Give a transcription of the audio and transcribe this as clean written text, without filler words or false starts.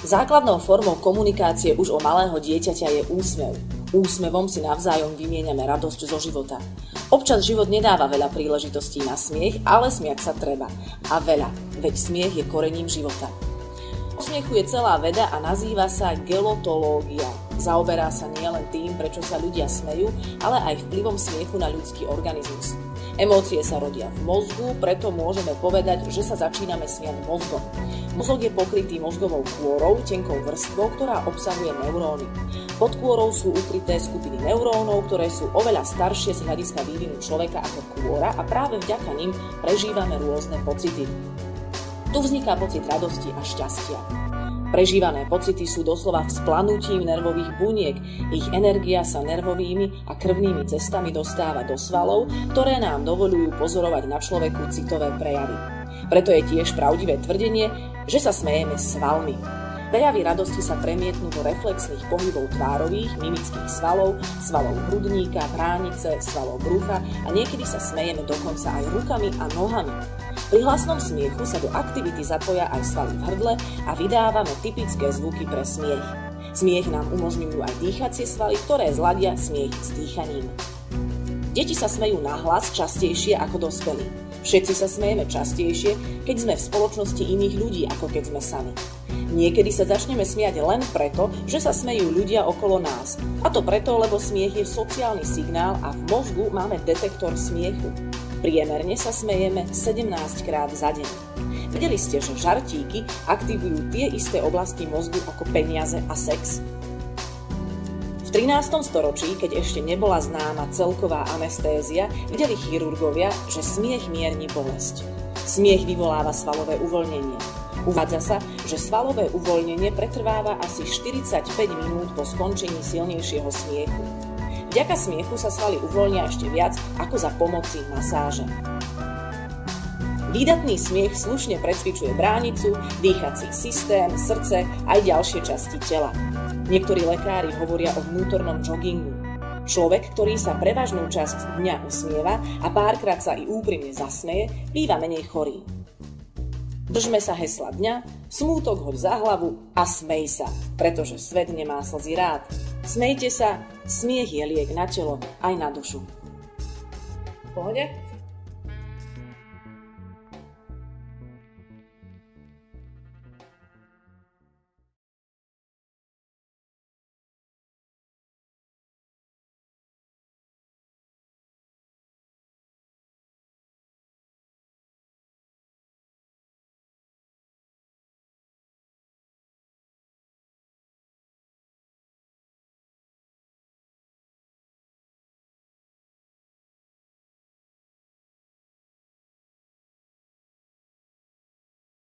Základnou formou komunikácie už o malého dieťaťa je úsmev. Úsmevom si navzájom vymieňame radosť zo života. Občas život nedáva veľa príležitostí na smiech, ale smiať sa treba. A veľa, veď smiech je korením života. O smiechu je celá veda a nazýva sa gelotológia. Zaoberá sa nielen tým, prečo sa ľudia smejú, ale aj vplyvom smiechu na ľudský organizmus. Emócie sa rodia v mozgu, preto môžeme povedať, že sa začíname smiať mozgom. Mozog je pokrytý mozgovou kôrou, tenkou vrstvou, ktorá obsahuje neuróny. Pod kôrou sú ukryté skupiny neurónov, ktoré sú oveľa staršie z hľadiska vývinu človeka ako kôra a práve vďaka nim prežívame rôzne pocity. Tu vzniká pocit radosti a šťastia. Prežívané pocity sú doslova vzplanutím nervových buniek. Ich energia sa nervovými a krvnými cestami dostáva do svalov, ktoré nám dovoľujú pozorovať na človeku citové prejavy. Preto je tiež pravdivé tvrdenie, že sa smejeme svalmi. Prejavy radosti sa premietnú do reflexných pohybov tvárových, mimických svalov, svalov hrudníka, bránice, svalov brucha a niekedy sa smejeme dokonca aj rukami a nohami. Pri hlasnom smiechu sa do aktivity zapoja aj svaly v hrdle a vydávame typické zvuky pre smiech. Smiech nám umožňujú aj dýchacie svaly, ktoré zladia smiech s dýchaním. Deti sa smejú nahlas častejšie ako dospelí. Všetci sa smejeme častejšie, keď sme v spoločnosti iných ľudí, ako keď sme sami. Niekedy sa začneme smiať len preto, že sa smejú ľudia okolo nás. A to preto, lebo smiech je sociálny signál a v mozgu máme detektor smiechu. Priemerne sa smejeme 17 krát za deň. Vedeli ste, že žartíky aktivujú tie isté oblasti mozgu ako peniaze a sex? V 13. storočí, keď ešte nebola známa celková anestézia, videli chirurgovia, že smiech mierni bolesť. Smiech vyvoláva svalové uvoľnenie. Uvádza sa, že svalové uvoľnenie pretrváva asi 45 minút po skončení silnejšieho smiechu. Vďaka smiechu sa svaly uvoľnia ešte viac ako za pomoci masáže. Výdatný smiech slušne precvičuje bránicu, dýchací systém, srdce aj ďalšie časti tela. Niektorí lekári hovoria o vnútornom joggingu. Človek, ktorý sa prevažnú časť dňa usmieva a párkrát sa i úprimne zasmeje, býva menej chorý. Držme sa hesla dňa, smútok hoď za hlavu a smej sa, pretože svet nemá slzy rád. Smejte sa, smiech je liek na telo aj na dušu. V pohode?